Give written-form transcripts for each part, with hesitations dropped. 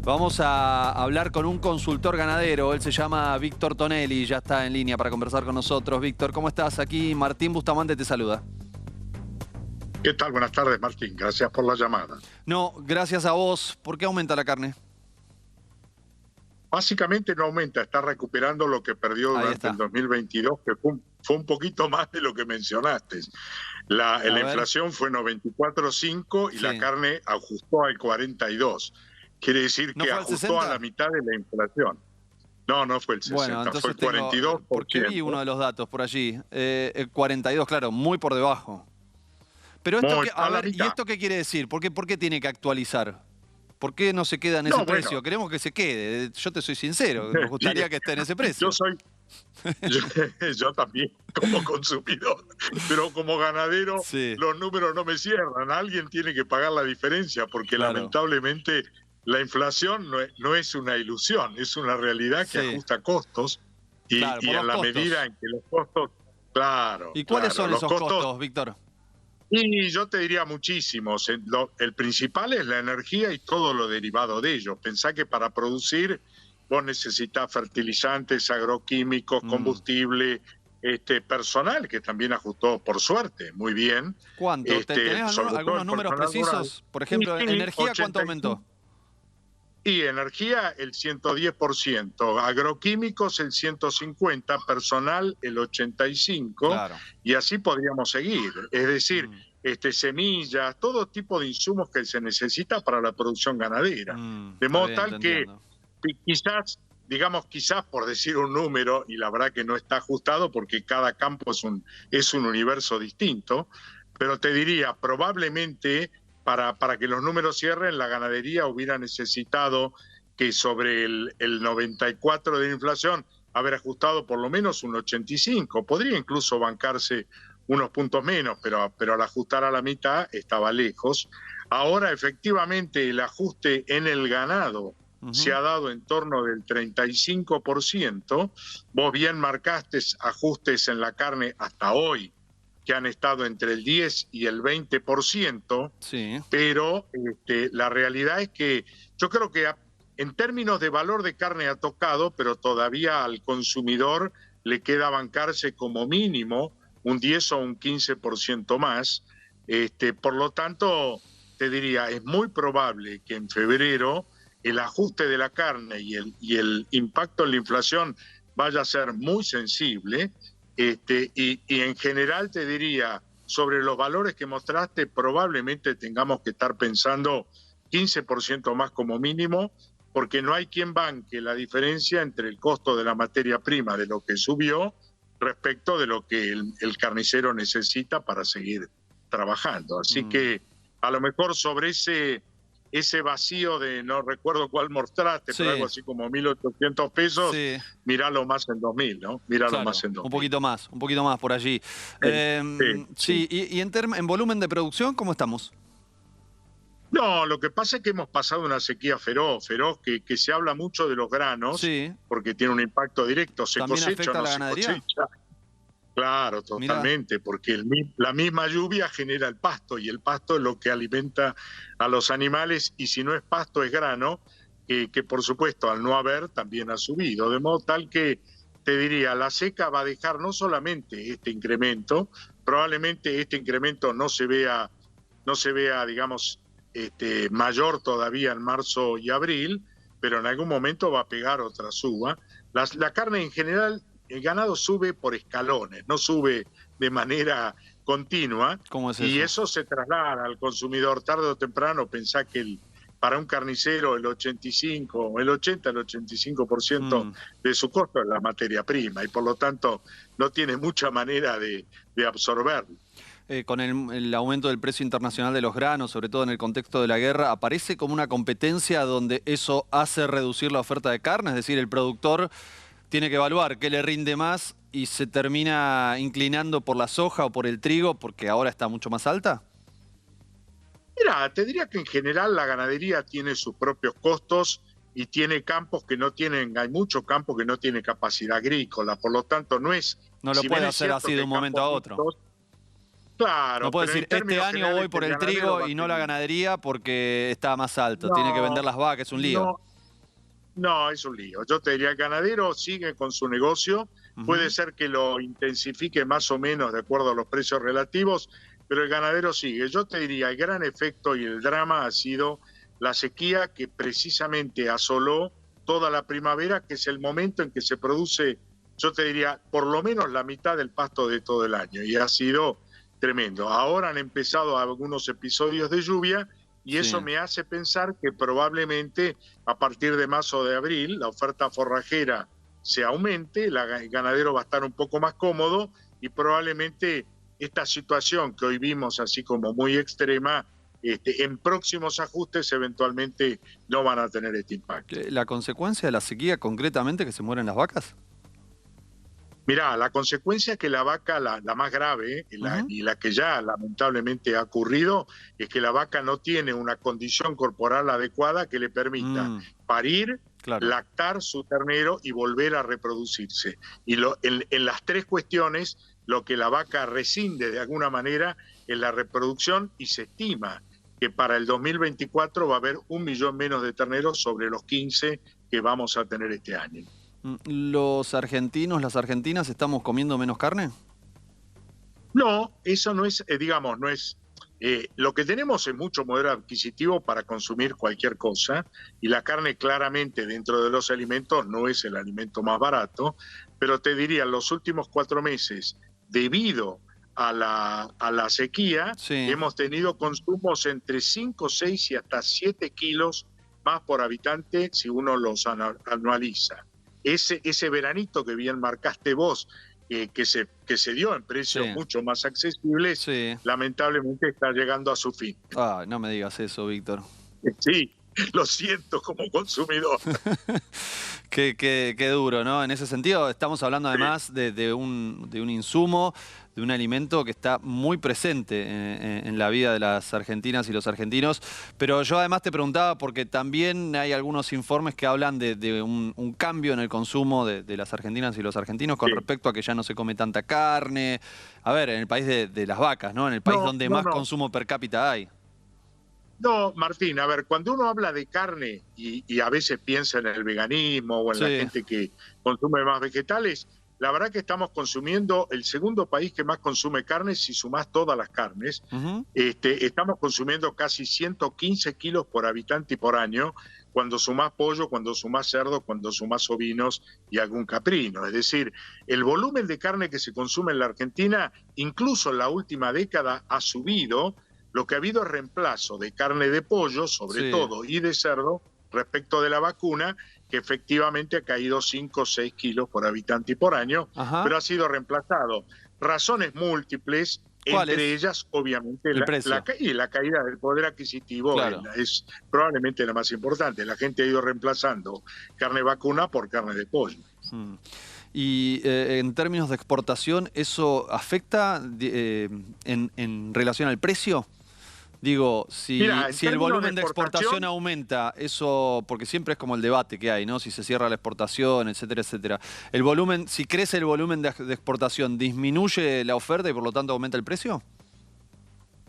Vamos a hablar con un consultor ganadero. Él se llama Víctor Tonelli, ya está en línea para conversar con nosotros. Víctor, ¿cómo estás? Aquí Martín Bustamante te saluda. ¿Qué tal? Buenas tardes, Martín. Gracias por la llamada. No, gracias a vos. ¿Por qué aumenta la carne? Básicamente no aumenta, está recuperando lo que perdió durante el 2022, que fue un poquito más de lo que mencionaste. La inflación fue 94,5 y la carne ajustó al 42. Quiere decir que ajustó a la mitad de la inflación. No fue el 60, bueno, entonces fue el 42%. Porque vi uno de los datos por allí. El 42, claro, muy por debajo. Pero esto ¿y esto qué quiere decir? ¿Por qué tiene que actualizar? ¿Por qué no se queda en ese precio? Queremos que se quede. Yo te soy sincero, nos gustaría que esté en ese precio. Yo también, como consumidor, pero como ganadero, los números no me cierran. Alguien tiene que pagar la diferencia, porque lamentablemente la inflación no es una ilusión, es una realidad que ajusta costos y en la medida en que los costos, ¿Y cuáles son esos costos, Víctor? Y yo te diría muchísimos. El principal es la energía y todo lo derivado de ello. Pensá que para producir vos necesitas fertilizantes, agroquímicos, combustible, personal, que también ajustó por suerte muy bien. ¿Cuánto? ¿Tenés algunos números precisos? Por ejemplo, energía, ¿cuánto aumentó? Y energía el 110%, agroquímicos el 150%, personal el 85%, y así podríamos seguir. Es decir, semillas, todo tipo de insumos que se necesita para la producción ganadera. De modo tal que quizás por decir un número, y la verdad que no está ajustado porque cada campo es un universo distinto, pero te diría, probablemente para que los números cierren, la ganadería hubiera necesitado que sobre el 94 de inflación haber ajustado por lo menos un 85. Podría incluso bancarse unos puntos menos, pero al ajustar a la mitad estaba lejos. Ahora, efectivamente, el ajuste en el ganado se ha dado en torno del 35%. Vos bien marcaste ajustes en la carne hasta hoy, que han estado entre el 10 y el 20%, pero la realidad es que yo creo que en términos de valor de carne ha tocado, pero todavía al consumidor le queda bancarse como mínimo un 10 o un 15% más. Por lo tanto, te diría, es muy probable que en febrero el ajuste de la carne y el impacto en la inflación vaya a ser muy sensible. Y en general te diría, sobre los valores que mostraste, probablemente tengamos que estar pensando 15% más como mínimo, porque no hay quien banque la diferencia entre el costo de la materia prima, de lo que subió, respecto de lo que el carnicero necesita para seguir trabajando. Así que a lo mejor sobre ese vacío de, no recuerdo cuál mostraste, pero algo así como 1.800 pesos, míralo más en 2.000, ¿no? Míralo más en 2.000. Un poquito más por allí. Y en volumen de producción, ¿cómo estamos? No, lo que pasa es que hemos pasado una sequía feroz, que se habla mucho de los granos, porque tiene un impacto directo. ¿Se cosecha o no se cosecha? Claro, totalmente, porque la misma lluvia genera el pasto, y el pasto es lo que alimenta a los animales, y si no es pasto es grano, que por supuesto al no haber también ha subido, de modo tal que te diría, la seca va a dejar no solamente este incremento, probablemente este incremento no se vea digamos, mayor todavía en marzo y abril, pero en algún momento va a pegar otra suba. La carne en general, el ganado sube por escalones, no sube de manera continua. ¿Cómo es eso? Y eso se traslada al consumidor tarde o temprano. Pensá que para un carnicero el 80-85% de su costo es la materia prima, y por lo tanto no tiene mucha manera de absorberlo. Con el aumento del precio internacional de los granos, sobre todo en el contexto de la guerra, ¿aparece como una competencia donde eso hace reducir la oferta de carne? Es decir, el productor tiene que evaluar qué le rinde más y se termina inclinando por la soja o por el trigo porque ahora está mucho más alta. Mira, te diría que en general la ganadería tiene sus propios costos y tiene campos que no tienen, hay muchos campos que no tienen capacidad agrícola, por lo tanto no lo puede hacer así de un momento a otro. Claro. No puede decir, este año voy por el trigo y no la ganadería porque está más alto. Tiene que vender las vacas, es un lío. No, es un lío. Yo te diría, el ganadero sigue con su negocio, puede ser que lo intensifique más o menos de acuerdo a los precios relativos, pero el ganadero sigue. Yo te diría, el gran efecto y el drama ha sido la sequía que precisamente asoló toda la primavera, que es el momento en que se produce, yo te diría, por lo menos la mitad del pasto de todo el año, y ha sido tremendo. Ahora han empezado algunos episodios de lluvia, y eso me hace pensar que probablemente a partir de marzo o de abril la oferta forrajera se aumente, el ganadero va a estar un poco más cómodo y probablemente esta situación que hoy vimos así como muy extrema, en próximos ajustes eventualmente no van a tener este impacto. ¿La consecuencia de la sequía concretamente que se mueren las vacas? Mirá, la consecuencia es que la vaca, la más grave, y la que ya lamentablemente ha ocurrido, es que la vaca no tiene una condición corporal adecuada que le permita parir, lactar su ternero y volver a reproducirse. Y en las tres cuestiones, lo que la vaca rescinde de alguna manera es la reproducción, y se estima que para el 2024 va a haber 1 millón menos de terneros sobre los 15 que vamos a tener este año. ¿Los argentinos, las argentinas, estamos comiendo menos carne? No, eso no es, digamos, no es... lo que tenemos es mucho poder adquisitivo para consumir cualquier cosa, y la carne claramente dentro de los alimentos no es el alimento más barato, pero te diría, en los últimos 4 meses, debido a la sequía, hemos tenido consumos entre 5, 6 y hasta 7 kilos más por habitante si uno los anualiza. Ese veranito que bien marcaste vos, que se dio en precios mucho más accesibles, lamentablemente está llegando a su fin. No me digas eso, Víctor. Sí, lo siento como consumidor. Qué duro, ¿no? En ese sentido, estamos hablando además de un insumo, de un alimento que está muy presente en la vida de las argentinas y los argentinos. Pero yo además te preguntaba porque también hay algunos informes que hablan de un cambio en el consumo de las argentinas y los argentinos con respecto a que ya no se come tanta carne. A ver, en el país de las vacas, ¿no? En el país donde más consumo per cápita hay. No, Martín, a ver, cuando uno habla de carne y a veces piensa en el veganismo o en la gente que consume más vegetales, la verdad que estamos consumiendo el segundo país que más consume carne si sumás todas las carnes. Estamos consumiendo casi 115 kilos por habitante y por año, cuando sumás pollo, cuando sumás cerdo, cuando sumás ovinos y algún caprino. Es decir, el volumen de carne que se consume en la Argentina, incluso en la última década, ha subido. Lo que ha habido es reemplazo de carne de pollo, sobre todo, y de cerdo, respecto de la vacuna, que efectivamente ha caído 5 o 6 kilos por habitante y por año, pero ha sido reemplazado. Razones múltiples, entre ellas, obviamente, la caída del poder adquisitivo es probablemente la más importante. La gente ha ido reemplazando carne vacuna por carne de pollo. Y en términos de exportación, ¿eso afecta en relación al precio? Digo, si el volumen de exportación aumenta, eso, porque siempre es como el debate que hay, ¿no? Si se cierra la exportación, etcétera, etcétera. El volumen, si crece el volumen de exportación, ¿disminuye la oferta y por lo tanto aumenta el precio?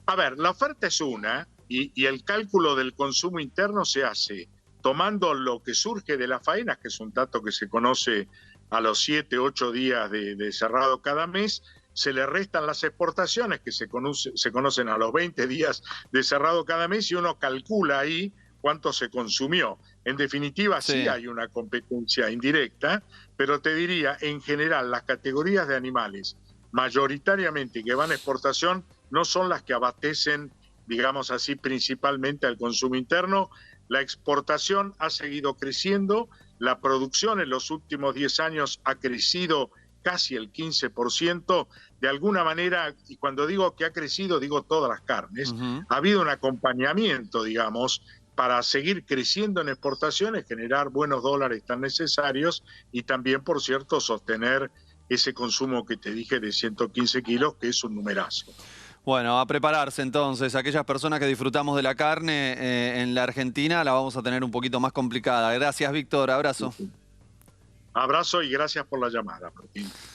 A ver, la oferta es una, y el cálculo del consumo interno se hace tomando lo que surge de las faenas, que es un dato que se conoce a los 7, 8 días de cerrado cada mes. Se le restan las exportaciones que se conocen a los 20 días de cerrado cada mes, y uno calcula ahí cuánto se consumió. En definitiva, sí hay una competencia indirecta, pero te diría, en general, las categorías de animales mayoritariamente que van a exportación no son las que abastecen, digamos así, principalmente al consumo interno. La exportación ha seguido creciendo, la producción en los últimos 10 años ha crecido casi el 15%, de alguna manera, y cuando digo que ha crecido, digo todas las carnes. Ha habido un acompañamiento, digamos, para seguir creciendo en exportaciones, generar buenos dólares tan necesarios, y también, por cierto, sostener ese consumo que te dije de 115 kilos, que es un numerazo. Bueno, a prepararse entonces. Aquellas personas que disfrutamos de la carne en la Argentina la vamos a tener un poquito más complicada. Gracias, Víctor. Abrazo. Abrazo y gracias por la llamada, Martín.